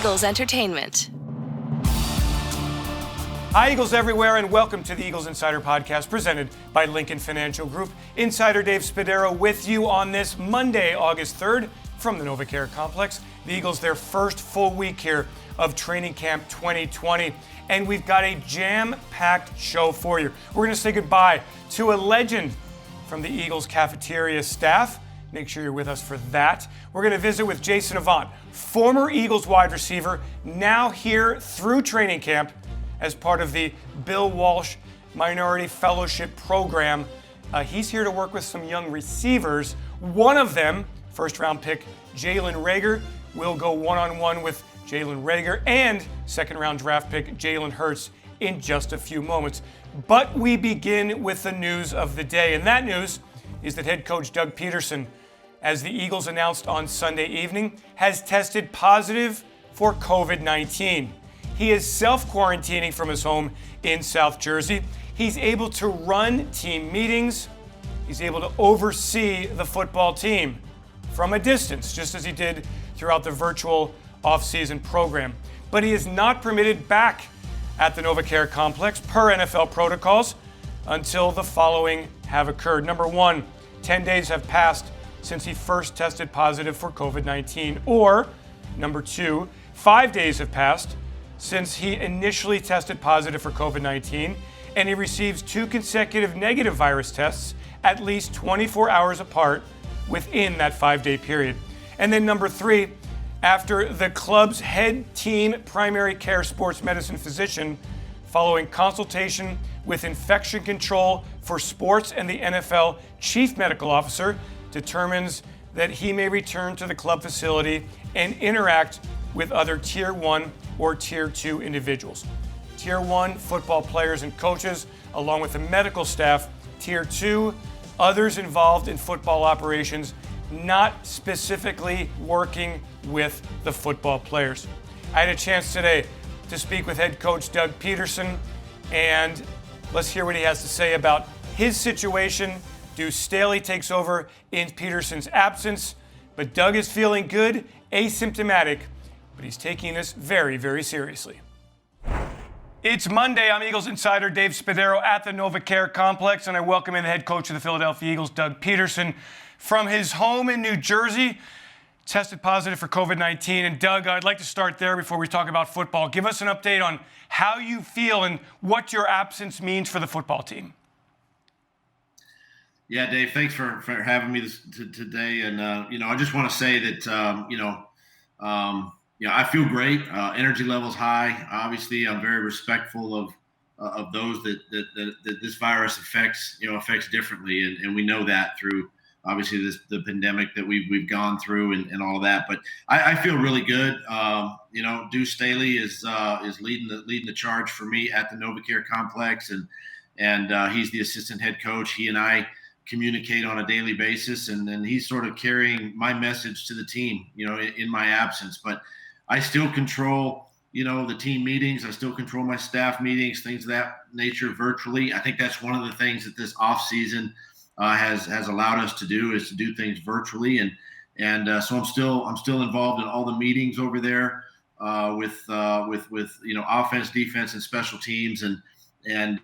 Eagles Entertainment. Hi, Eagles everywhere, and welcome to the Eagles Insider Podcast presented by Lincoln Financial Group. Insider Dave Spadaro with you on this Monday, August 3rd from the NovaCare Complex. The Eagles, their first full week here of Training Camp 2020, and we've got a jam-packed show for you. We're going to say goodbye to a legend from the Eagles cafeteria staff. Make sure you're with us for that. We're going to visit with Jason Avant, former Eagles wide receiver, now here through training camp as part of the Bill Walsh Minority Fellowship Program. He's here to work with some young receivers. One of them, first-round pick Jalen Reagor, will go one-on-one with Jalen Reagor and second-round draft pick Jalen Hurts in just a few moments. But we begin with the news of the day, and that news is that head coach Doug Pederson, as the Eagles announced on Sunday evening, has tested positive for COVID-19. He is self-quarantining from his home in South Jersey. He's able to run team meetings. He's able to oversee the football team from a distance, just as he did throughout the virtual off-season program. But he is not permitted back at the NovaCare Complex per NFL protocols until the following have occurred. Number one, 10 days have passed since he first tested positive for COVID-19. Or, number two, 5 days have passed since he initially tested positive for COVID-19 and he receives 2 consecutive negative virus tests at least 24 hours apart within that 5-day period. And then number three, after the club's head team primary care sports medicine physician, following consultation with infection control for sports and the NFL chief medical officer, determines that he may return to the club facility and interact with other Tier 1 or Tier 2 individuals. Tier 1, football players and coaches, along with the medical staff. Tier 2, others involved in football operations, not specifically working with the football players. I had a chance today to speak with head coach Doug Pederson, and let's hear what he has to say about his situation. Deuce Staley takes over in Pederson's absence, but Doug is feeling good, asymptomatic, but he's taking this very, very seriously. It's Monday. I'm Eagles insider Dave Spadaro at the NovaCare Complex, and I welcome in the head coach of the Philadelphia Eagles, Doug Pederson, from his home in New Jersey, tested positive for COVID-19. And Doug, I'd like to start there before we talk about football. Give us an update on how you feel and what your absence means for the football team. Yeah, Dave, thanks for having me today. And, I just want to say that, I feel great. Energy level's high. Obviously, I'm very respectful of those that this virus affects differently. And we know that through, obviously, the pandemic that we've gone through and all of that. But I feel really good. Deuce Staley is leading the charge for me at the NovaCare Complex. And he's the assistant head coach. He and I communicate on a daily basis, and he's sort of carrying my message to the team, in my absence. But I still control, the team meetings. I still control my staff meetings, things of that nature virtually. I think that's one of the things that this off season has allowed us to do, is to do things virtually. And so I'm still involved in all the meetings over there with offense, defense, and special teams. And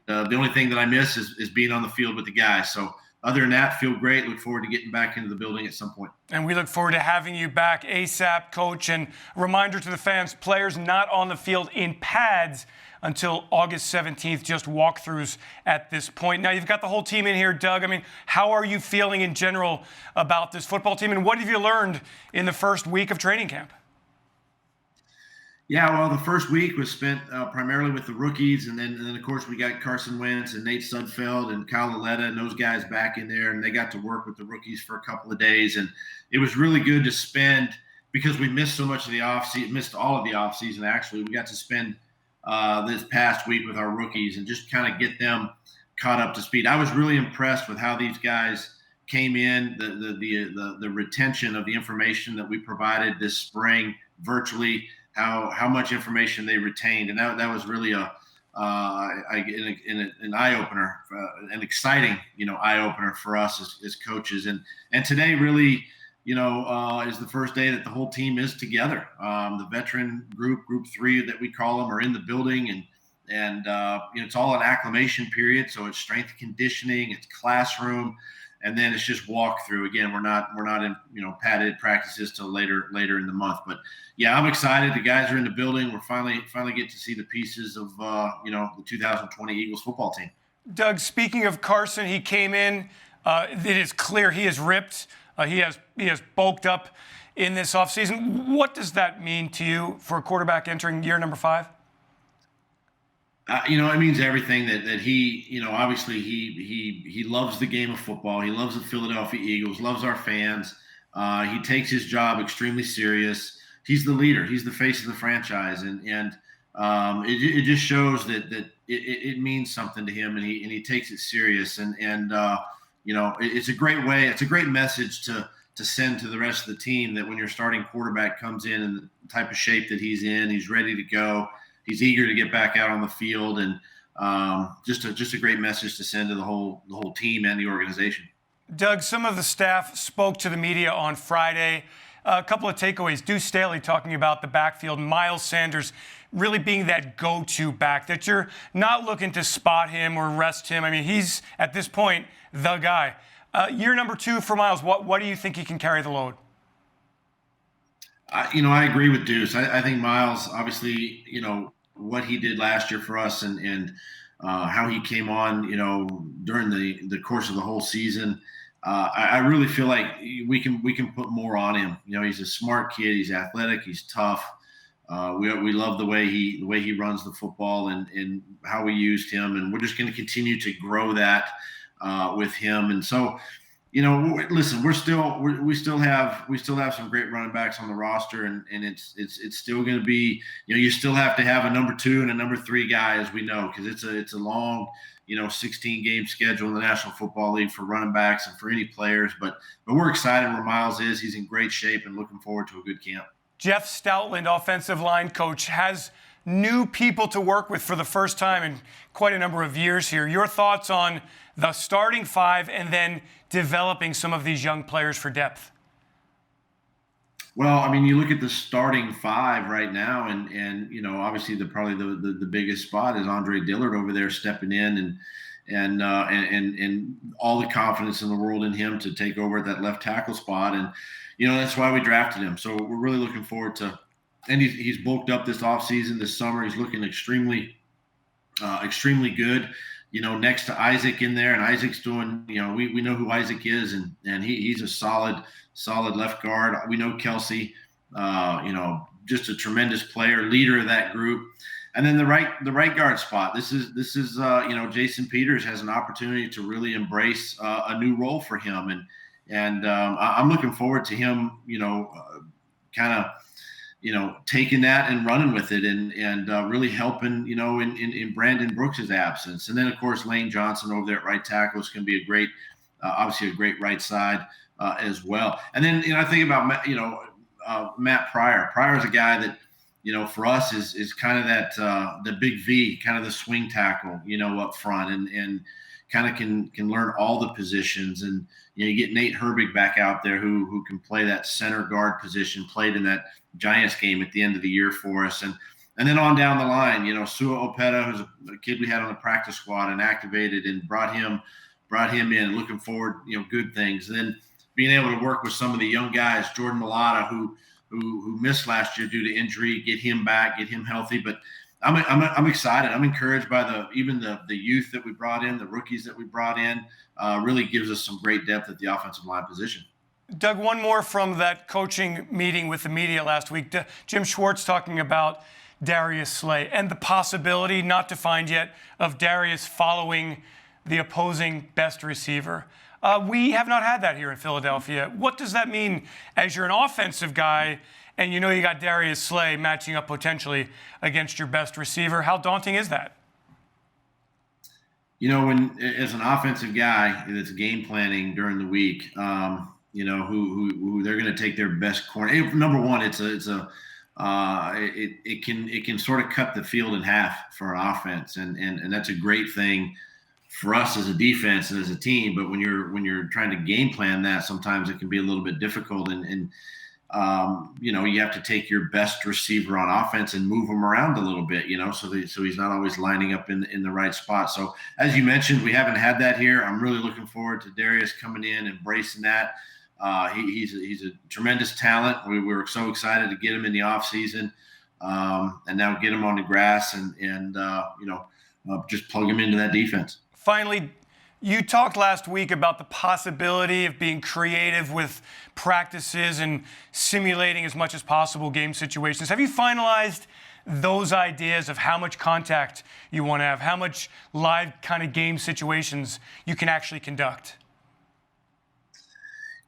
the only thing that I miss is being on the field with the guys. So other than that, feel great. Look forward to getting back into the building at some point. And we look forward to having you back ASAP, Coach. And reminder to the fans, players not on the field in pads until August 17th, just walkthroughs at this point. Now, you've got the whole team in here, Doug. I mean, how are you feeling in general about this football team, and what have you learned in the first week of training camp? Yeah, well, the first week was spent primarily with the rookies, and then of course we got Carson Wentz and Nate Sudfeld and Kyle Laletta and those guys back in there, and they got to work with the rookies for a couple of days, and it was really good to spend, because we missed so much of the offseason, missed all of the offseason actually. We got to spend this past week with our rookies and just kind of get them caught up to speed. I was really impressed with how these guys came in, the retention of the information that we provided this spring virtually, how much information they retained, and that was really an eye opener, an exciting eye opener for us as coaches. And today really is the first day that the whole team is together. The veteran group 3 that we call them, are in the building, and it's all an acclimation period. So it's strength and conditioning, it's classroom, and then it's just walkthrough. Again, we're not in padded practices till later in the month. But yeah, I'm excited. The guys are in the building. We're finally get to see the pieces of the 2020 Eagles football team. Doug, speaking of Carson, he came in. It is clear he is ripped. He has bulked up in this offseason. What does that mean to you for a quarterback entering year number 5? It means everything that he, obviously he loves the game of football. He loves the Philadelphia Eagles, loves our fans. He takes his job extremely serious. He's the leader. He's the face of the franchise. And it just shows that it means something to him, and he takes it serious. And it's a great way. It's a great message to send to the rest of the team that when your starting quarterback comes in the type of shape that he's in, he's ready to go. He's eager to get back out on the field, and just a great message to send to the whole team and the organization. Doug, some of the staff spoke to the media on Friday. A couple of takeaways. Deuce Staley talking about the backfield, Miles Sanders really being that go-to back, that you're not looking to spot him or rest him. I mean, he's, at this point, the guy. Year number 2 for Miles, what do you think he can carry the load? I agree with Deuce. I think Miles, obviously, what he did last year for us and how he came on, during the course of the whole season. I really feel like we can put more on him. He's a smart kid. He's athletic. He's tough. We love the way he runs the football and how we used him, and we're just going to continue to grow that with him. And so, listen, we still have some great running backs on the roster, and it's still going to be, you still have to have a number 2 and a number 3 guy, as we know, because it's a long 16-game schedule in the National Football League for running backs and for any players. But we're excited where Miles is. He's in great shape and looking forward to a good camp. Jeff Stoutland, offensive line coach, has new people to work with for the first time in quite a number of years here. Your thoughts on the starting 5 and then developing some of these young players for depth? Well, I mean, you look at the starting 5 right now, and obviously probably the biggest spot is Andre Dillard over there stepping in, and all the confidence in the world in him to take over at that left tackle spot, and that's why we drafted him. So we're really looking forward to, and he's bulked up this offseason, this summer. He's looking extremely good. Next to Isaac in there, and Isaac's doing, we know who Isaac is, and he's a solid left guard. We know Kelsey, just a tremendous player, leader of that group. And then the right guard spot. This is Jason Peters has an opportunity to really embrace a new role for him, and I'm looking forward to him, taking that and running with it and really helping, in Brandon Brooks' absence. And then, of course, Lane Johnson over there at right tackle is going to be obviously a great right side as well. And then, I think about, Matt Pryor. Pryor is a guy that, for us is kind of that the big V, kind of the swing tackle, up front and kind of can learn all the positions. And, you get Nate Herbig back out there who can play that center guard position, played in that Giants game at the end of the year for us. And then on down the line, Sua Opeta, who's a kid we had on the practice squad and activated and brought him in, looking forward, good things. And then being able to work with some of the young guys, Jordan Mailata, who missed last year due to injury, get him back, get him healthy. But I'm excited. I'm encouraged by the youth that we brought in, the rookies that we brought in. Really gives us some great depth at the offensive line position. Doug, one more from that coaching meeting with the media last week. Jim Schwartz talking about Darius Slay and the possibility, not defined yet, of Darius following the opposing best receiver. We have not had that here in Philadelphia. What does that mean as you're an offensive guy and you got Darius Slay matching up potentially against your best receiver? How daunting is that? When as an offensive guy that's game planning during the week, who they're going to take their best corner. Number one, it can sort of cut the field in half for an offense, and that's a great thing for us as a defense and as a team. But when you're trying to game plan that, sometimes it can be a little bit difficult. And you have to take your best receiver on offense and move him around a little bit, so he's not always lining up in the right spot. So as you mentioned, we haven't had that here. I'm really looking forward to Darius coming in, embracing that. He's a tremendous talent. We were so excited to get him in the offseason, and now get him on the grass and just plug him into that defense. Finally, you talked last week about the possibility of being creative with practices and simulating as much as possible game situations. Have you finalized those ideas of how much contact you want to have, how much live kind of game situations you can actually conduct?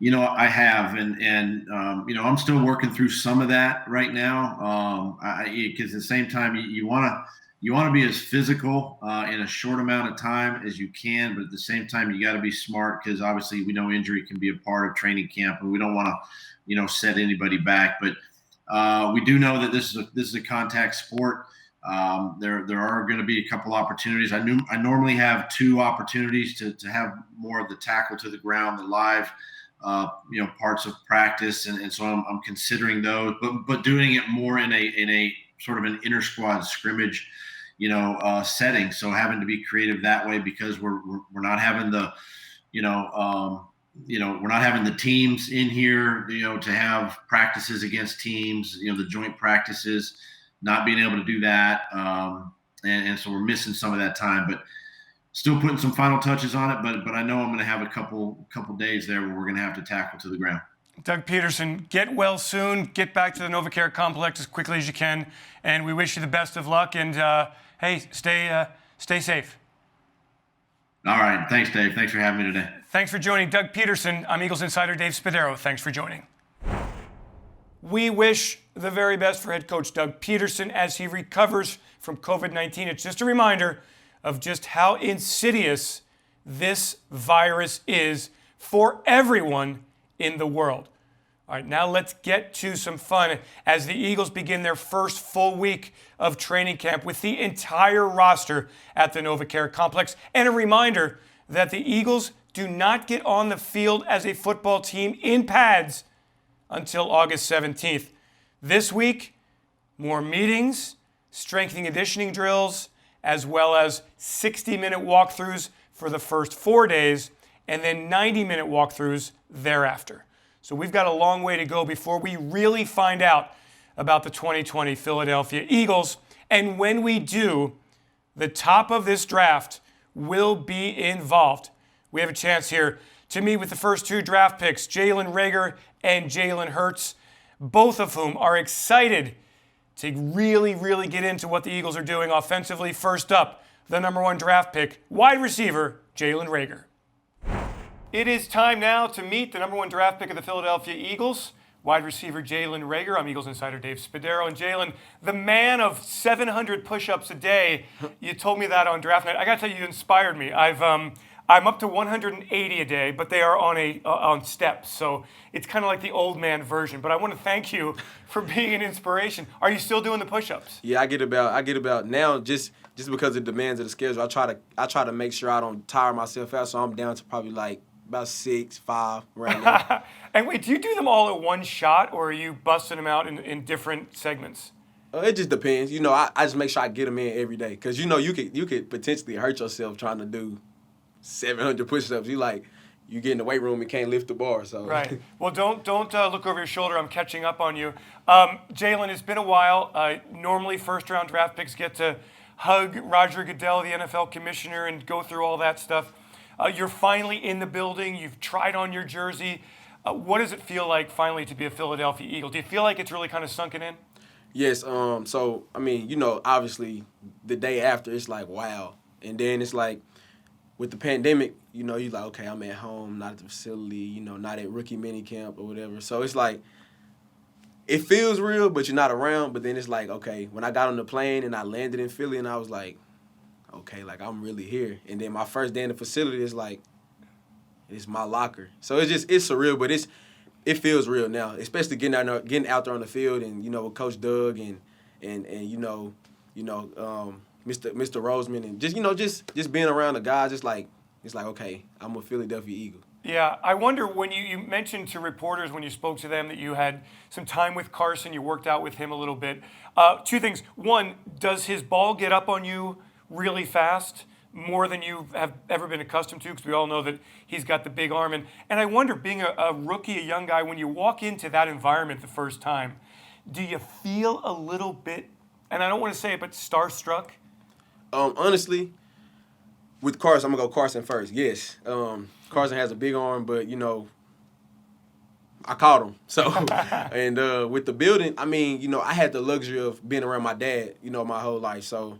I have, and I'm still working through some of that right now. Because at the same time, you want to be as physical in a short amount of time as you can, but at the same time, you got to be smart, because obviously we know injury can be a part of training camp, and we don't want to, set anybody back. But we do know that this is a contact sport. There are going to be a couple opportunities. I normally have 2 opportunities to have more of the tackle to the ground, the live parts of practice, and so I'm considering those, but doing it more in a sort of an inter squad scrimmage, setting. So having to be creative that way, because we're not having the, we're not having the teams in here, to have practices against teams, the joint practices, not being able to do that, and so we're missing some of that time, but still putting some final touches on it, but I know I'm going to have a couple days there where we're going to have to tackle to the ground. Doug Pederson, get well soon. Get back to the NovaCare complex as quickly as you can, and we wish you the best of luck. And hey, stay safe. All right, thanks, Dave. Thanks for having me today. Thanks for joining Doug Pederson. I'm Eagles insider Dave Spadaro. Thanks for joining. We wish the very best for head coach Doug Pederson as he recovers from COVID-19. It's just a reminder of just how insidious this virus is for everyone in the world. All right, now let's get to some fun as the Eagles begin their first full week of training camp with the entire roster at the NovaCare complex. And a reminder that the Eagles do not get on the field as a football team in pads until August 17th. This week, more meetings, strength and conditioning drills, as well as 60-minute walkthroughs for the first 4 days, and then 90-minute walkthroughs thereafter. So we've got a long way to go before we really find out about the 2020 Philadelphia Eagles. And when we do, the top of this draft will be involved. We have a chance here to meet with the first 2 draft picks, Jalen Reagor and Jalen Hurts, both of whom are excited to really get into what the Eagles are doing offensively. First up, the number 1 draft pick, wide receiver, Jalen Reagor. It is time now to meet the number 1 draft pick of the Philadelphia Eagles, wide receiver Jalen Reagor. I'm Eagles insider Dave Spadaro. And Jalen, the man of 700 push-ups a day, you told me that on draft night. I got to tell you, you inspired me. I'm up to 180 a day, but they are on steps, so it's kind of like the old man version. But I want to thank you for being an inspiration. Are you still doing the push-ups? Yeah, I get about now just because of the demands of the schedule. I try to make sure I don't tire myself out, so I'm down to probably like about 6, 5 right now. And wait, do you do them all at one shot, or are you busting them out in different segments? It just depends. I just make sure I get them in every day, because you could potentially hurt yourself trying to do 700 push-ups. You get in the weight room and can't lift the bar. So right. Well, don't look over your shoulder. I'm catching up on you. Jalen, it's been a while. Normally, first-round draft picks get to hug Roger Goodell, the NFL commissioner, and go through all that stuff. You're finally in the building. You've tried on your jersey. What does it feel like finally to be a Philadelphia Eagle? Do you feel like it's really kind of sunken in? Yes. So, I mean, obviously the day after, it's like, wow. And then it's like, with the pandemic, you're like, okay, I'm at home, not at the facility, not at rookie minicamp or whatever. So it's like, it feels real, but you're not around. But then it's like, okay, when I got on the plane and I landed in Philly, and I was like, okay, I'm really here. And then my first day in the facility is like, it's my locker. So it's surreal, but it feels real now, especially getting out there on the field, and with Coach Doug and Mr. Roseman, and just being around the guys, it's like okay, I'm a Philadelphia Eagle. Yeah, I wonder when you mentioned to reporters when you spoke to them that you had some time with Carson, you worked out with him a little bit. Two things. One, does his ball get up on you really fast, more than you have ever been accustomed to? Because we all know that he's got the big arm. And I wonder, being a rookie, a young guy, when you walk into that environment the first time, do you feel a little bit, and I don't want to say it, but starstruck? Honestly, with Carson, I'm going to go Carson first. Yes. Carson has a big arm, but, I caught him. So, and with the building, I mean, I had the luxury of being around my dad, my whole life. So,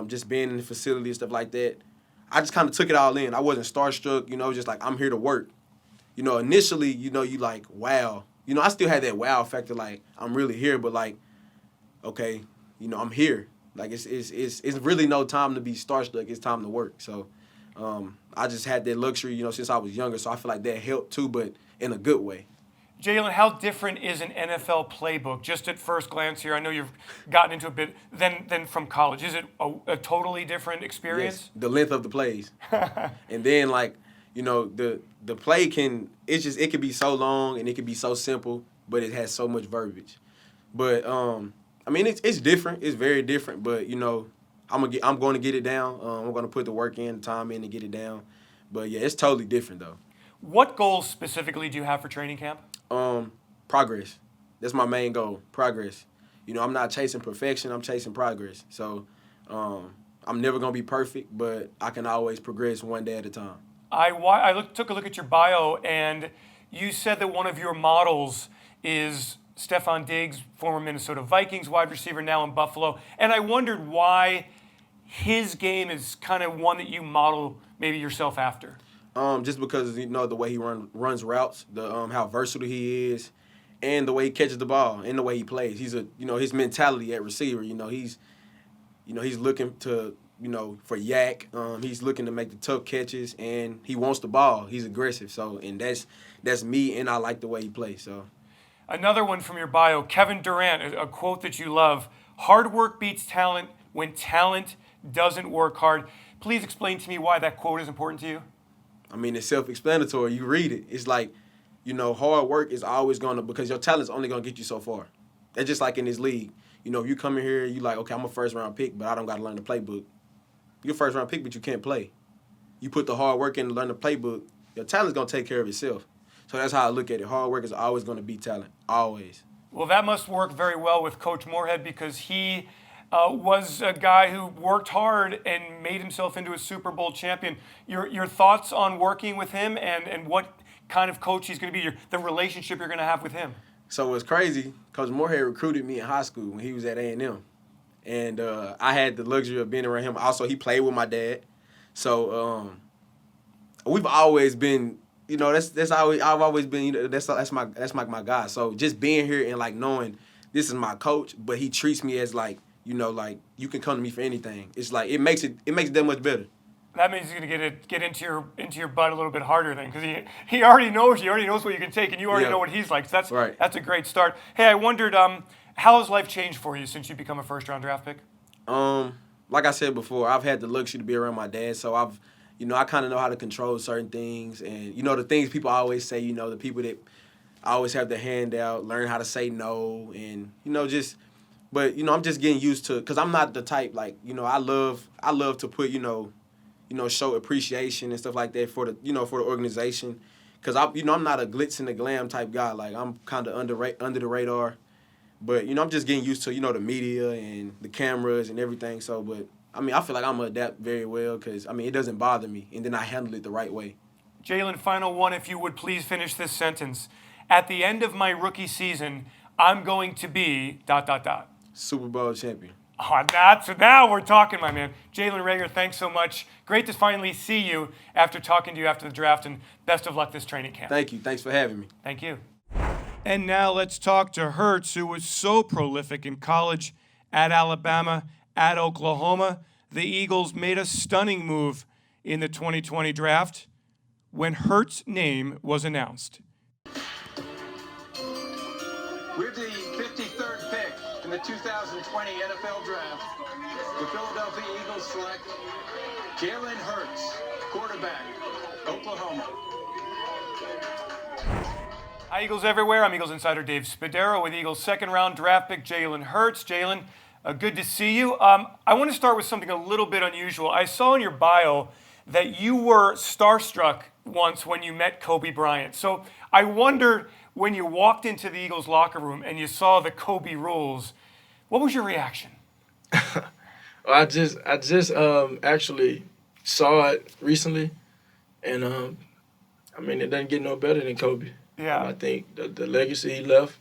just being in the facility and stuff like that, I just kind of took it all in. I wasn't starstruck, just like, I'm here to work. Initially, you like, wow. I still had that wow factor, like, I'm really here, but like, okay, I'm here. Like, it's really no time to be starstruck. It's time to work. So, I just had that luxury, since I was younger. So I feel like that helped too, but in a good way. Jalen, how different is an NFL playbook, just at first glance here? I know you've gotten into a bit, than from college. Is it a totally different experience? Yes, the length of the plays. And then, like, the play it can be so long and it can be so simple, but it has so much verbiage. But, I mean, it's different. It's very different, but, I'm going to get it down. I'm going to put the work in, the time in to get it down. But, yeah, it's totally different, though. What goals specifically do you have for training camp? Progress. That's my main goal, progress. I'm not chasing perfection. I'm chasing progress. So I'm never going to be perfect, but I can always progress one day at a time. I took a look at your bio, and you said that one of your models is Stefon Diggs, former Minnesota Vikings wide receiver, now in Buffalo. And I wondered why his game is kind of one that you model maybe yourself after. Just because, the way he runs routes, how versatile he is, and the way he catches the ball, and the way he plays. He's his mentality at receiver, he's looking to, for yak. He's looking to make the tough catches, and he wants the ball. He's aggressive. So, and that's me, and I like the way he plays. So, another one from your bio, Kevin Durant, a quote that you love: "Hard work beats talent when talent doesn't work hard." Please explain to me why that quote is important to you. I mean, it's self-explanatory. You read it. It's like, hard work is always because your talent's only going to get you so far. That's just like in this league. If you come in here, you like, okay, I'm a first-round pick, but I don't got to learn the playbook. You're a first-round pick, but you can't play. You put the hard work in to learn the playbook, your talent's going to take care of itself. So that's how I look at it. Hard work is always going to beat talent, always. Well, that must work very well with Coach Moorhead, because he was a guy who worked hard and made himself into a Super Bowl champion. Your thoughts on working with him and what kind of coach he's going to be, the relationship you're going to have with him? So what's crazy, Coach Moorhead recruited me in high school when he was at A&M. And I had the luxury of being around him. Also, he played with my dad. So we've always been, I've always been, that's my guy. So just being here and like knowing this is my coach, but he treats me as like, like you can come to me for anything. It's like it makes it that much better. That means he's gonna get into your butt a little bit harder then, because he already knows you. He already knows what you can take, and you already know what he's like. So that's right. That's a great start. Hey, I wondered, how has life changed for you since you become a first-round draft pick? Like I said before, I've had the luxury to be around my dad, so I've, I kind of know how to control certain things, and the things people always say, the people that always have their hand out, learn how to say no, and just. But I'm just getting used to, because I'm not the type like I love to put show appreciation and stuff like that for the for the organization, because I'm not a glitz and the glam type guy. Like, I'm kind of under the radar, but I'm just getting used to the media and the cameras and everything. So, but I mean, I feel like I'm gonna adapt very well, because it doesn't bother me, and then I handle it the right way. Jalen, final one, if you would please finish this sentence. At the end of my rookie season, I'm going to be ... Super Bowl champion. Oh, now we're talking, my man. Jalen Reagor, thanks so much. Great to finally see you after talking to you after the draft, and best of luck this training camp. Thank you. Thanks for having me. Thank you. And now let's talk to Hurts, who was so prolific in college, at Alabama, at Oklahoma. The Eagles made a stunning move in the 2020 draft when Hurts' name was announced. We're the 53rd pick in the 2020 NFL Draft, the Philadelphia Eagles select Jalen Hurts, quarterback, Oklahoma. Hi, Eagles everywhere. I'm Eagles insider Dave Spadaro with Eagles second-round draft pick Jalen Hurts. Jalen, good to see you. I want to start with something a little bit unusual. I saw in your bio that you were starstruck once when you met Kobe Bryant. So I wonder, when you walked into the Eagles locker room and you saw the Kobe rules, what was your reaction? I just actually saw it recently, and it doesn't get no better than Kobe. Yeah. I think the legacy he left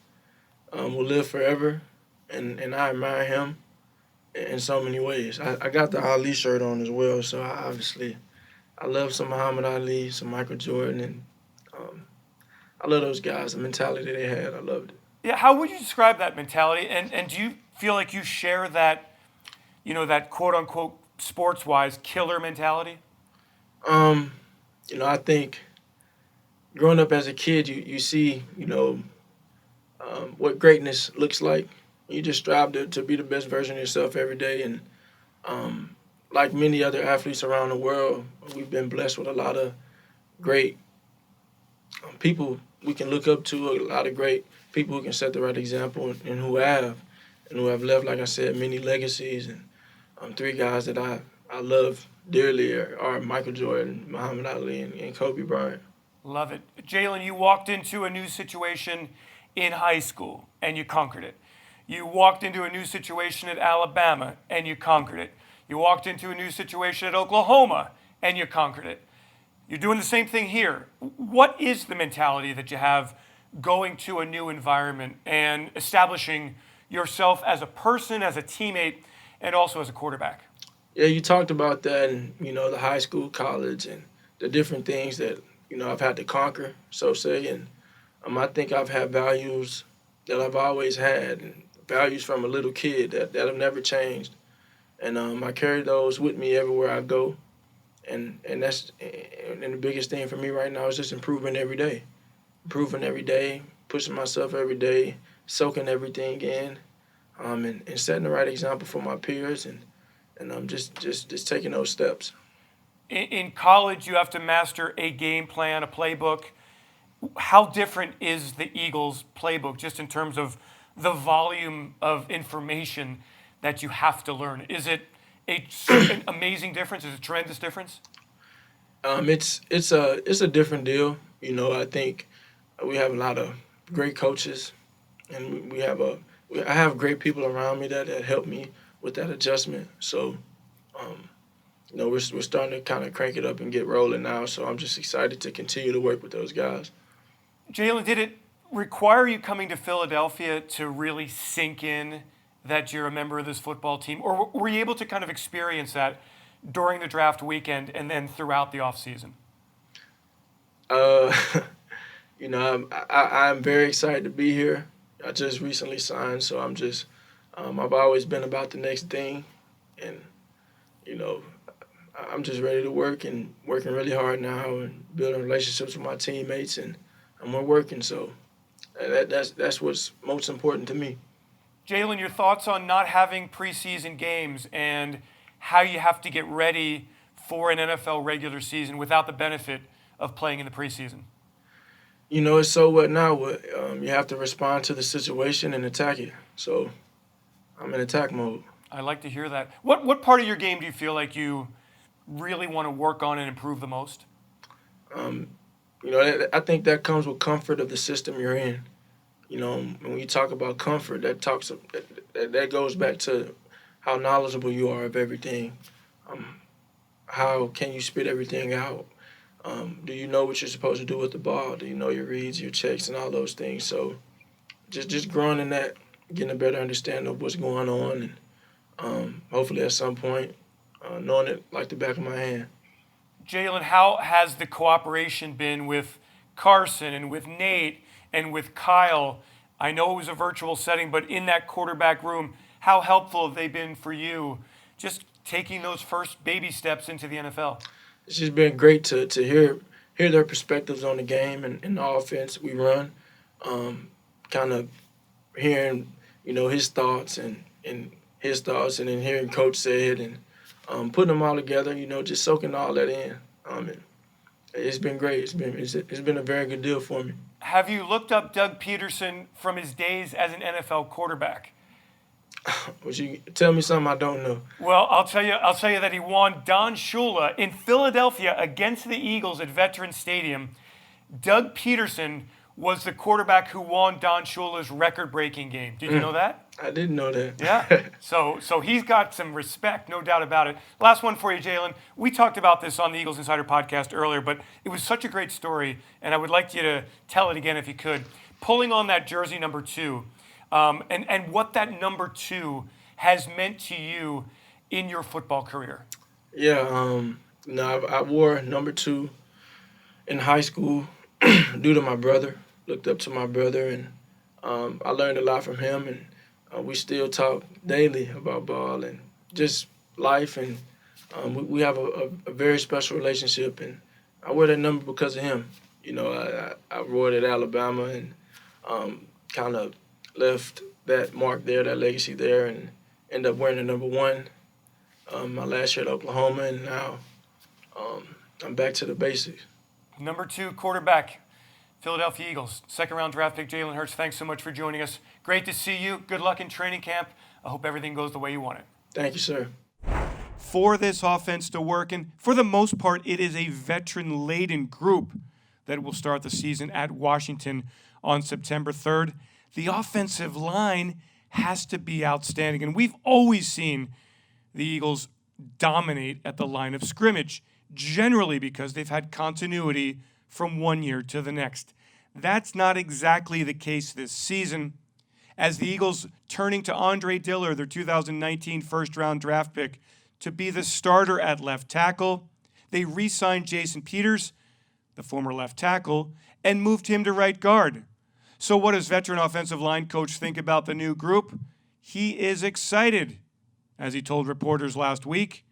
will live forever, and I admire him in so many ways. I got the Ali shirt on as well, so I love some Muhammad Ali, some Michael Jordan, and I love those guys, the mentality they had. I loved it. Yeah, how would you describe that mentality? And do you feel like you share that, that quote-unquote sports-wise killer mentality? I think growing up as a kid, you see, what greatness looks like. You just strive to be the best version of yourself every day. And like many other athletes around the world, we've been blessed with a lot of great people we can look up to, a lot of great people who can set the right example and who have left, like I said, many legacies. And three guys that I love dearly are Michael Jordan, Muhammad Ali, and Kobe Bryant. Love it. Jalen, you walked into a new situation in high school and you conquered it. You walked into a new situation at Alabama and you conquered it. You walked into a new situation at Oklahoma and you conquered it. You're doing the same thing here. What is the mentality that you have going to a new environment and establishing yourself as a person, as a teammate, and also as a quarterback? Yeah, you talked about that in, the high school, college, and the different things that, I've had to conquer, so say. And I think I've had values that I've always had, and values from a little kid that have never changed. And I carry those with me everywhere I go. And that's the biggest thing for me right now is just improving every day. Improving every day, pushing myself every day, soaking everything in, and setting the right example for my peers, and I'm just taking those steps. In college, you have to master a game plan, a playbook. How different is the Eagles' playbook just in terms of the volume of information that you have to learn? Is it an amazing difference? Is it a tremendous difference? It's a different deal. I think we have a lot of great coaches, and I have great people around me that help me with that adjustment. So, we're starting to kind of crank it up and get rolling now. So I'm just excited to continue to work with those guys. Jalen, did it require you coming to Philadelphia to really sink in that you're a member of this football team? Or were you able to kind of experience that during the draft weekend and then throughout the offseason? I'm very excited to be here. I just recently signed, so I've always been about the next thing. And, I'm just ready to work and working really hard now and building relationships with my teammates, and we're working. So that's what's most important to me. Jalen, your thoughts on not having preseason games and how you have to get ready for an NFL regular season without the benefit of playing in the preseason? It's so what now? You have to respond to the situation and attack it. So I'm in attack mode. I like to hear that. What part of your game do you feel like you really want to work on and improve the most? I think that comes with comfort of the system you're in. When you talk about comfort, that goes back to how knowledgeable you are of everything. How can you spit everything out? Do you know what you're supposed to do with the ball? Do you know your reads, your checks, and all those things? So just growing in that, getting a better understanding of what's going on, and hopefully at some point knowing it like the back of my hand. Jalen, how has the cooperation been with Carson and with Nate and with Kyle? I know it was a virtual setting, but in that quarterback room, how helpful have they been for you just taking those first baby steps into the NFL? It's just been great to hear their perspectives on the game and the offense we run. Kind of hearing his thoughts and his thoughts, and then hearing Coach say it and putting them all together, just soaking all that in. And it's been great. It's been a very good deal for me. Have you looked up Doug Pederson from his days as an NFL quarterback? Would you tell me something I don't know? Well, I'll tell you that he won Don Shula in Philadelphia against the Eagles at Veterans Stadium. Doug Pederson was the quarterback who won Don Shula's record-breaking game. Did you know that? I didn't know that. Yeah. So he's got some respect, no doubt about it. Last one for you, Jalen. We talked about this on the Eagles Insider podcast earlier, but it was such a great story, and I would like you to tell it again if you could. Pulling on that jersey number 2, and what that number 2 has meant to you in your football career. Yeah, I wore number 2 in high school due to my brother. Looked up to my brother, and I learned a lot from him, and we still talk daily about ball and just life, and we have a very special relationship, and I wear that number because of him. I wore it at Alabama and kind of left that mark there, that legacy there, and ended up wearing the number 1 my last year at Oklahoma, and now I'm back to the basics. Number 2 quarterback, Philadelphia Eagles, second-round draft pick Jalen Hurts. Thanks so much for joining us. Great to see you. Good luck in training camp. I hope everything goes the way you want it. Thank you, sir. For this offense to work, and for the most part, it is a veteran-laden group that will start the season at Washington on September 3rd. The offensive line has to be outstanding, and we've always seen the Eagles dominate at the line of scrimmage, generally because they've had continuity from one year to the next. That's not exactly the case this season, as the Eagles turning to Andre Dillard, their 2019 first-round draft pick, to be the starter at left tackle. They re-signed Jason Peters, the former left tackle, and moved him to right guard. So what does veteran offensive line coach think about the new group? He is excited, as he told reporters last week.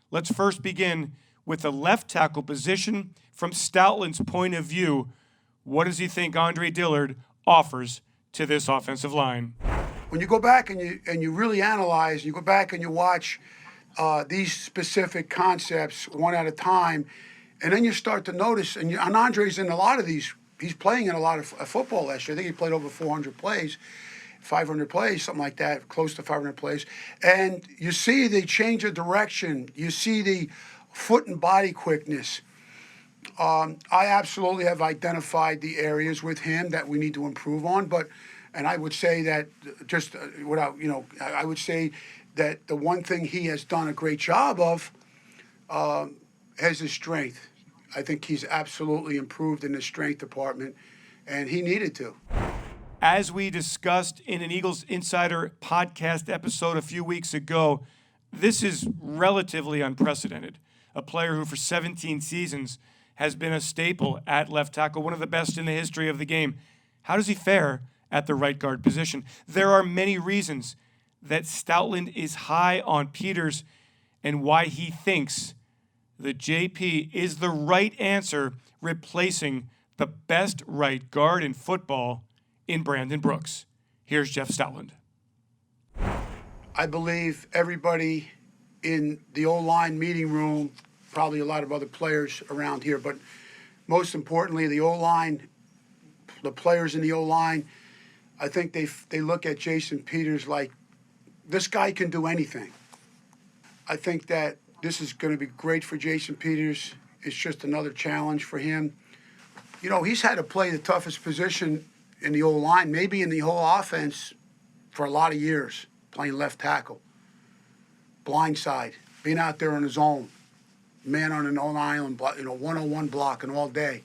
Let's first begin with the left tackle position. From Stoutland's point of view, what does he think Andre Dillard offers to this offensive line? When you go back and you really analyze, you go back and you watch these specific concepts one at a time, and then you start to notice, and Andre's in a lot of these, he's playing in a lot of football last year. I think he played over 400 plays, 500 plays, something like that, close to 500 plays. And you see the change of direction. You see the foot and body quickness. I absolutely have identified the areas with him that we need to improve on, and I would say that I would say that the one thing he has done a great job of has his strength. I think he's absolutely improved in the strength department, and he needed to. As we discussed in an Eagles Insider podcast episode a few weeks ago, this is relatively unprecedented. A player who for 17 seasons has been a staple at left tackle, one of the best in the history of the game. How does he fare at the right guard position? There are many reasons that Stoutland is high on Peters and why he thinks the JP is the right answer, replacing the best right guard in football in Brandon Brooks. Here's Jeff Stoutland. I believe everybody in the O-line meeting room, probably a lot of other players around here, but most importantly, the O-line, the players in the O-line, I think they look at Jason Peters like, this guy can do anything. I think that this is going to be great for Jason Peters. It's just another challenge for him. He's had to play the toughest position in the O-line, maybe in the whole offense, for a lot of years, playing left tackle, blind side, being out there on his own, man on an own island, 101 blocking all day.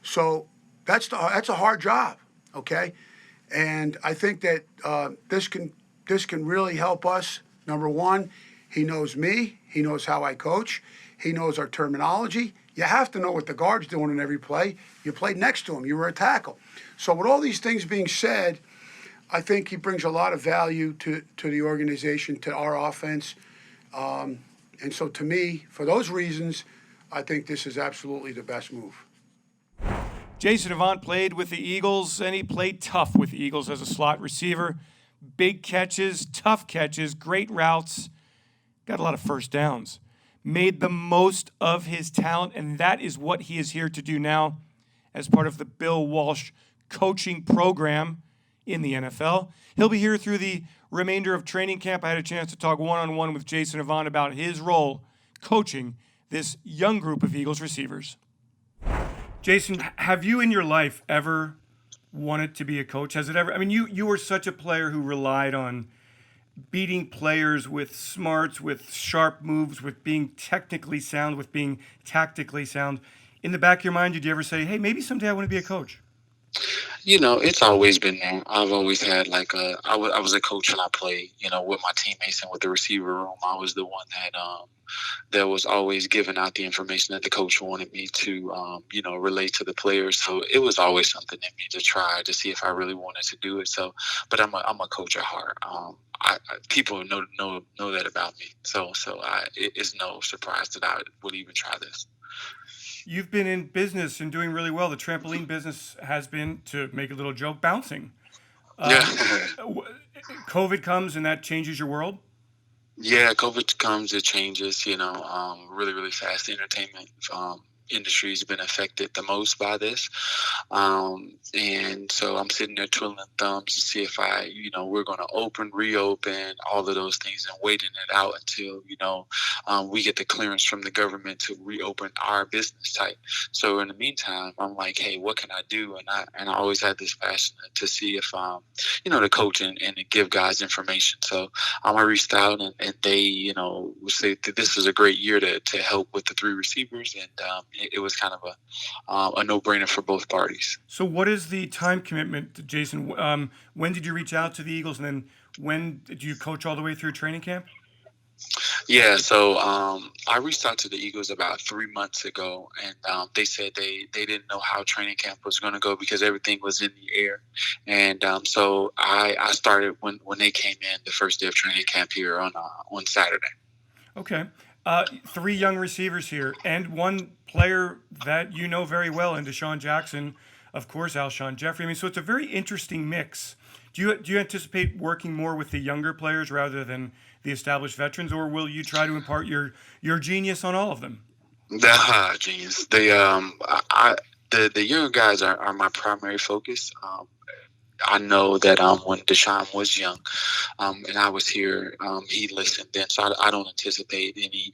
So that's a hard job, okay? And I think that this can really help us. Number one, he knows me. He knows how I coach. He knows our terminology. You have to know what the guard's doing in every play. You played next to him. You were a tackle. So with all these things being said, I think he brings a lot of value to the organization, to our offense. And so to me, for those reasons, I think this is absolutely the best move. Jason Avant played with the Eagles, and he played tough with the Eagles as a slot receiver. Big catches, tough catches, great routes, got a lot of first downs. Made the most of his talent, and that is what he is here to do now as part of the Bill Walsh coaching program in the NFL. He'll be here through the remainder of training camp. I had a chance to talk one-on-one with Jason Avant about his role coaching this young group of Eagles receivers. Jason, have you in your life ever wanted to be a coach? Has it ever? I mean, you were such a player who relied on beating players with smarts, with sharp moves, with being technically sound, with being tactically sound. In the back of your mind, did you ever say, hey, maybe someday I want to be a coach? It's always been there. I've always had I was a coach when I played, with my teammates and with the receiver room. I was the one that was always giving out the information that the coach wanted me to, relate to the players. So it was always something in me to try to see if I really wanted to do it. So, but I'm a coach at heart. People know that about me. So it's no surprise that I would even try this. You've been in business and doing really well. The trampoline business has been, to make a little joke, bouncing. Yeah. COVID comes and that changes your world? Yeah, COVID comes, it changes, really, really fast. The entertainment industry has been affected the most by this. And so I'm sitting there twiddling thumbs to see if we're going to reopen, all of those things, and waiting it out until, we get the clearance from the government to reopen our business type. So in the meantime, I'm like, hey, what can I do? And I always had this passion to see if, to coach and to give guys information. So I reached out and they, would say that this is a great year to help with the 3 receivers. And it was kind of a no-brainer for both parties. So what is the time commitment, Jason? When did you reach out to the Eagles, and then when did you coach all the way through training camp? Yeah, so I reached out to the Eagles about 3 months ago, and they said they didn't know how training camp was going to go because everything was in the air. And so I started when they came in the first day of training camp here on Saturday. Okay. 3 young receivers here, and one player that you know very well, in Deshaun Jackson, of course, Alshon Jeffrey. I mean, so it's a very interesting mix. Do you anticipate working more with the younger players rather than the established veterans, or will you try to impart your genius on all of them? Genius. The younger guys are my primary focus. I know that when Deshaun was young, and I was here, he listened then. So I don't anticipate any.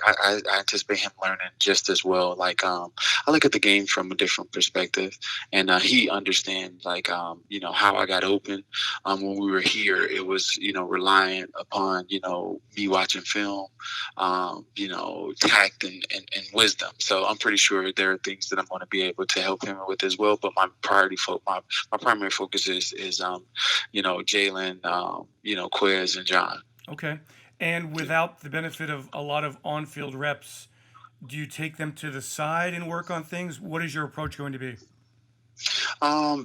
I anticipate him learning just as well. Like I look at the game from a different perspective, and he understands how I got open. When we were here, it was reliant upon me watching film, tact and wisdom. So I'm pretty sure there are things that I'm going to be able to help him with as well. But my primary focus is Jalen, Quez, and John. Okay. And without the benefit of a lot of on-field reps, do you take them to the side and work on things? What is your approach going to be?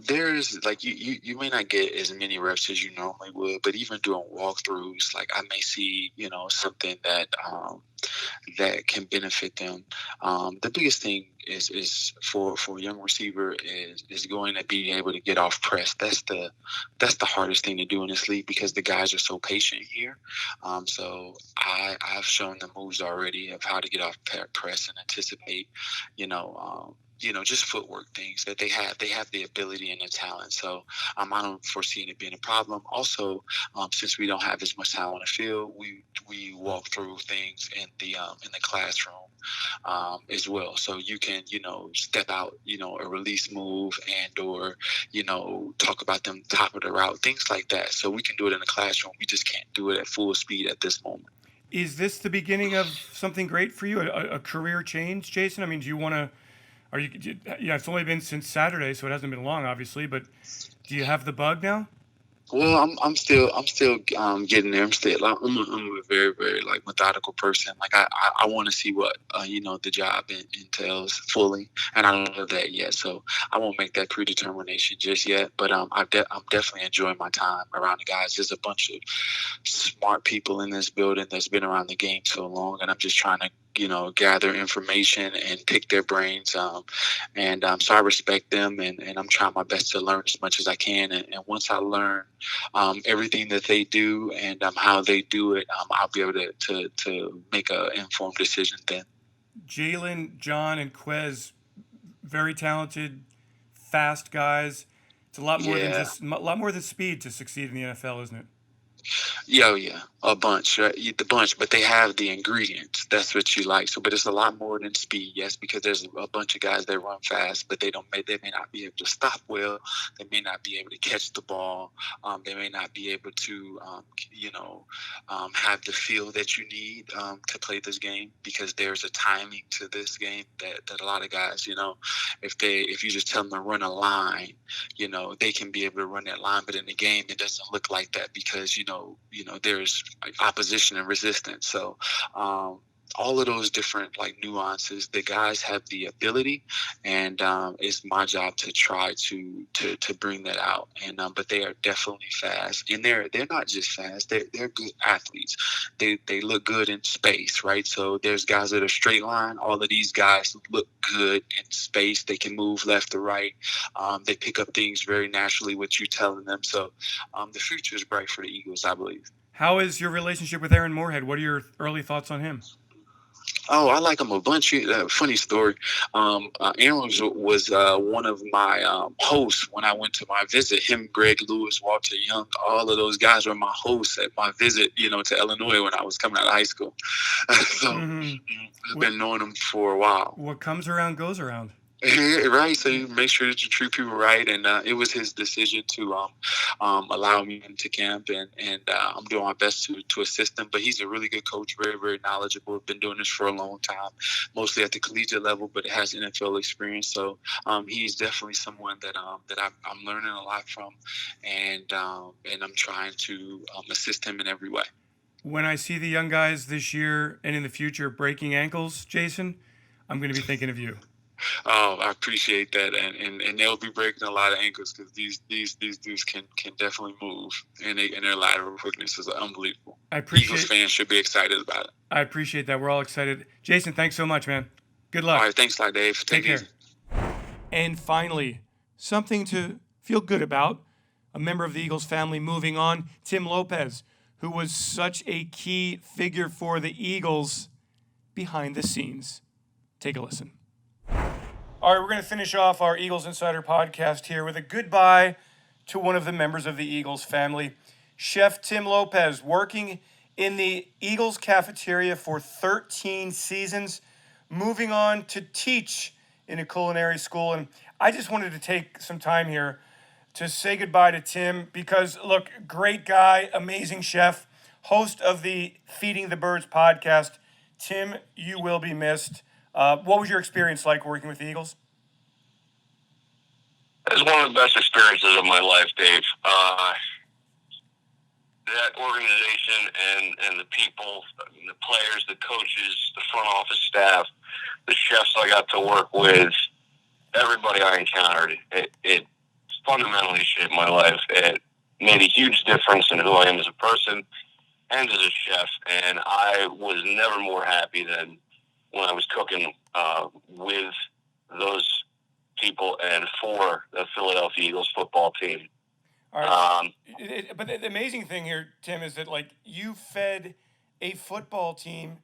There's you may not get as many reps as you normally would, but even doing walkthroughs, I may see, something that can benefit them. The biggest thing is for a young receiver is going to be able to get off press. That's the hardest thing to do in this league because the guys are so patient here. So I've shown them moves already of how to get off press and anticipate, just footwork things that they have. They have the ability and the talent. So I don't foresee it being a problem. Also, since we don't have as much time on the field, we walk through things in the classroom as well. So you can, step out, a release move or talk about them top of the route, things like that. So we can do it in the classroom. We just can't do it at full speed at this moment. Is this the beginning of something great for you, a career change, Jason? I mean, do you want to? It's only been since Saturday, so it hasn't been long, obviously. But do you have the bug now? Well, I'm still getting there. I'm a very, very methodical person. I want to see what the job entails fully, and I don't know that yet. So I won't make that predetermination just yet. But I'm definitely enjoying my time around the guys. There's a bunch of smart people in this building that's been around the game so long, and I'm just trying to gather information and pick their brains. So I respect them, and I'm trying my best to learn as much as I can. And once I learn everything that they do and how they do it, I'll be able to make an informed decision then. Jalen, John, and Quez, very talented, fast guys. It's a lot more than speed to succeed in the NFL, isn't it? Yeah, a bunch, right? The bunch, but they have the ingredients. That's what you like. So, but it's a lot more than speed, yes, because there's a bunch of guys that run fast, but they may not be able to stop well. They may not be able to catch the ball. They may not be able to, have the feel that you need to play this game, because there's a timing to this game that a lot of guys, if you just tell them to run a line, they can be able to run that line, but in the game it doesn't look like that, because there's opposition and resistance. So all of those different nuances, the guys have the ability, and it's my job to try to bring that out. And but they are definitely fast, and they're not just fast, they're good athletes. They look good in space, right? So there's guys that are straight line. All of these guys look good in space. They can move left to right. They pick up things very naturally with you telling them. So the future is bright for the Eagles, I believe. How is your relationship with Aaron Moorhead? What are your early thoughts on him? Oh, I like him a bunch. Funny story. Aaron was one of my hosts when I went to my visit. Him, Greg Lewis, Walter Young, all of those guys were my hosts at my visit, to Illinois when I was coming out of high school. So I've been knowing him for a while. What comes around goes around. Right, so you make sure that you treat people right, and it was his decision to allow me into camp, and I'm doing my best to assist him. But he's a really good coach, very, very knowledgeable. Been doing this for a long time, mostly at the collegiate level, but has NFL experience. So he's definitely someone that I'm learning a lot from, and I'm trying to assist him in every way. When I see the young guys this year and in the future breaking ankles, Jason, I'm going to be thinking of you. Oh, I appreciate that, and they'll be breaking a lot of ankles, because these dudes can definitely move, and their lateral quickness is unbelievable. Eagles fans should be excited about it. I appreciate that. We're all excited. Jason, thanks so much, man. Good luck. All right, thanks a lot, Dave. Take care. And finally, something to feel good about. A member of the Eagles family moving on, Tim Lopez, who was such a key figure for the Eagles behind the scenes. Take a listen. All right, we're going to finish off our Eagles Insider podcast here with a goodbye to one of the members of the Eagles family, Chef Tim Lopez, working in the Eagles cafeteria for 13 seasons, moving on to teach in a culinary school. And I just wanted to take some time here to say goodbye to Tim because, look, great guy, amazing chef, host of the Feeding the Birds podcast. Tim, you will be missed. What was your experience like working with the Eagles? It was one of the best experiences of my life, Dave. That organization and the people, the players, the coaches, the front office staff, the chefs I got to work with, everybody I encountered, it fundamentally shaped my life. It made a huge difference in who I am as a person and as a chef, and I was never more happy than when I was cooking with those people and for the Philadelphia Eagles football team. All right. But the amazing thing here, Tim, is that you fed a football team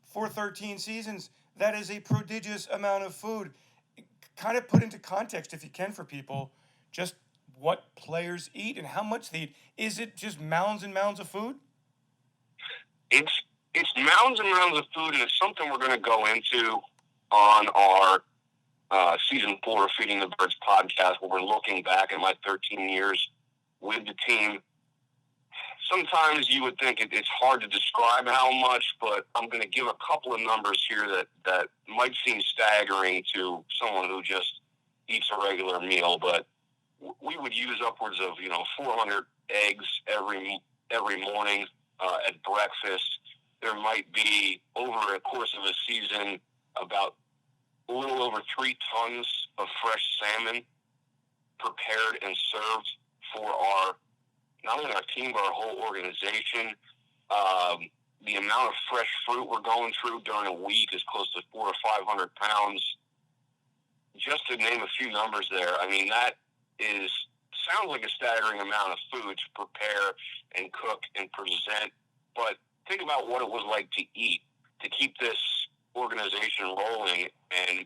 for 13 seasons. That is a prodigious amount of food. Kind of put into context, if you can, for people, just what players eat and how much they eat. Is it just mounds and mounds of food? It's mounds and mounds of food, and it's something we're going to go into on our Season 4 of Feeding the Birds podcast, where we're looking back at my 13 years with the team. Sometimes you would think it's hard to describe how much, but I'm going to give a couple of numbers here that might seem staggering to someone who just eats a regular meal, but we would use upwards of 400 eggs every morning at breakfast. There might be, over a course of a season, about a little over 3 tons of fresh salmon prepared and served for not only our team, but our whole organization. the amount of fresh fruit we're going through during a week is close to 400 or 500 pounds. Just to name a few numbers there, I mean, that sounds like a staggering amount of food to prepare and cook and present. But think about what it was like to eat, to keep this organization rolling, and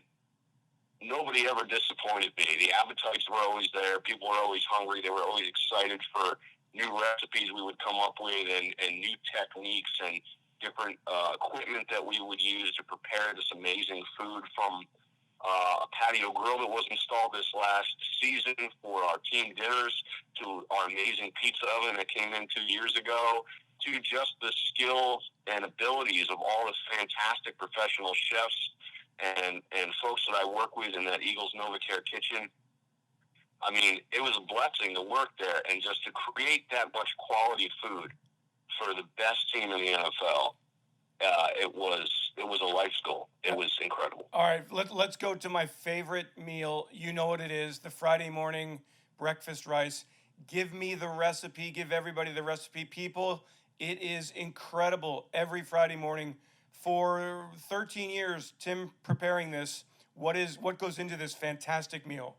nobody ever disappointed me. The appetites were always there. People were always hungry. They were always excited for new recipes we would come up with and new techniques and different equipment that we would use to prepare this amazing food, from a patio grill that was installed this last season for our team dinners, to our amazing pizza oven that came in 2 years ago, to just the skills and abilities of all the fantastic professional chefs and folks that I work with in that Eagles NovaCare kitchen. I mean, it was a blessing to work there, and just to create that much quality food for the best team in the NFL. It was a life's goal. It was incredible. All right, let's go to my favorite meal. You know what it is, the Friday morning breakfast rice. Give me the recipe. Give everybody the recipe. People, it is incredible every Friday morning. For 13 years, Tim, preparing this, what goes into this fantastic meal?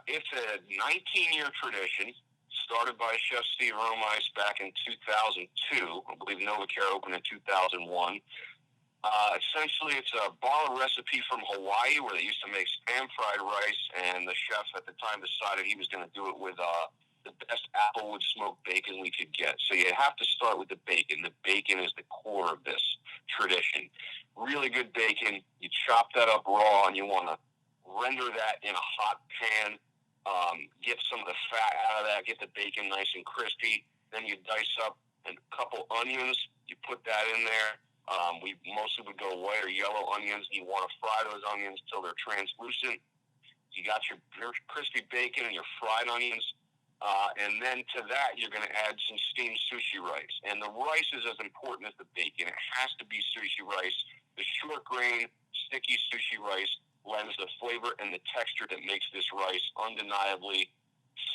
It's a 19-year tradition, started by Chef Steve Romice back in 2002. I believe NovaCare opened in 2001. Essentially, it's a borrowed recipe from Hawaii where they used to make spam fried rice, and the chef at the time decided he was going to do it with the best applewood smoked bacon we could get. So you have to start with the bacon. The bacon is the core of this tradition. Really good bacon. You chop that up raw, and you want to render that in a hot pan. Get some of the fat out of that. Get the bacon nice and crispy. Then you dice up a couple onions. You put that in there. We mostly would go white or yellow onions. You want to fry those onions till they're translucent. You got your crispy bacon and your fried onions. And then to that, you're going to add some steamed sushi rice. And the rice is as important as the bacon. It has to be sushi rice. The short grain, sticky sushi rice lends the flavor and the texture that makes this rice undeniably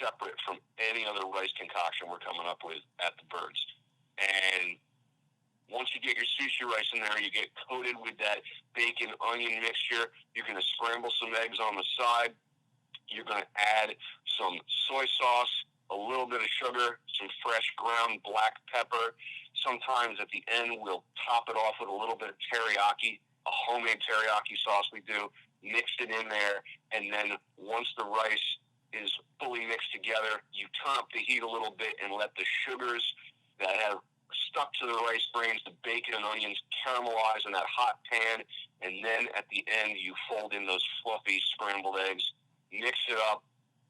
separate from any other rice concoction we're coming up with at the Birds. And once you get your sushi rice in there, you get coated with that bacon-onion mixture. You're going to scramble some eggs on the side. You're going to add some soy sauce, a little bit of sugar, some fresh ground black pepper. Sometimes at the end, we'll top it off with a little bit of teriyaki, a homemade teriyaki sauce we do. Mix it in there, and then once the rice is fully mixed together, you turn up the heat a little bit and let the sugars that have stuck to the rice grains, the bacon and onions, caramelize in that hot pan, and then at the end you fold in those fluffy scrambled eggs, mix it up.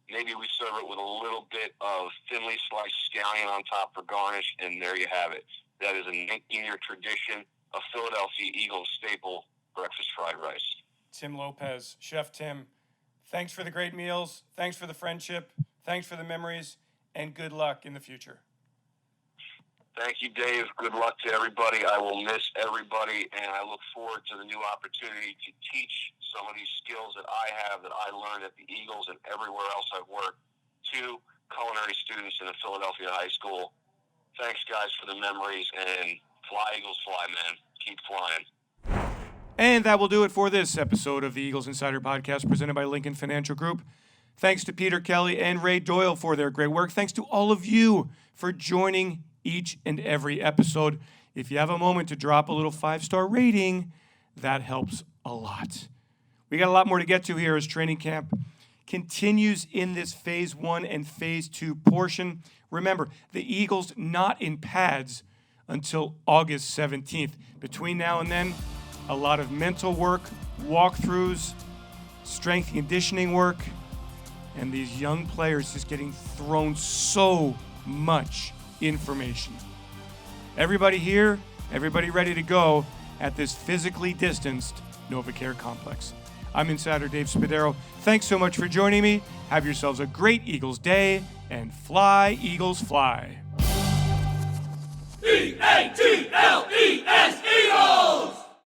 Maybe we serve it with a little bit of thinly sliced scallion on top for garnish, and there you have it. That is a 19-year tradition, a Philadelphia Eagles staple, breakfast fried rice. Tim Lopez, Chef Tim, thanks for the great meals, thanks for the friendship, thanks for the memories, and good luck in the future. Thank you, Dave. Good luck to everybody. I will miss everybody, and I look forward to the new opportunity to teach some of these skills that I have, that I learned at the Eagles and everywhere else I've worked, to culinary students in a Philadelphia high school. Thanks, guys, for the memories, and fly, Eagles, fly, man. Keep flying. And that will do it for this episode of the Eagles Insider Podcast presented by Lincoln Financial Group. Thanks to Peter Kelly and Ray Doyle for their great work. Thanks to all of you for joining each and every episode. If you have a moment to drop a little 5-star rating, that helps a lot. We got a lot more to get to here as training camp continues in this Phase 1 and Phase 2 portion. Remember, the Eagles not in pads until August 17th. Between now and then, a lot of mental work, walkthroughs, strength conditioning work, and these young players just getting thrown so much information. Everybody here, everybody ready to go at this physically distanced NovaCare complex. I'm Insider Dave Spadaro. Thanks so much for joining me. Have yourselves a great Eagles day, and fly, Eagles, fly. E-A-G-L-E-S, Eagles!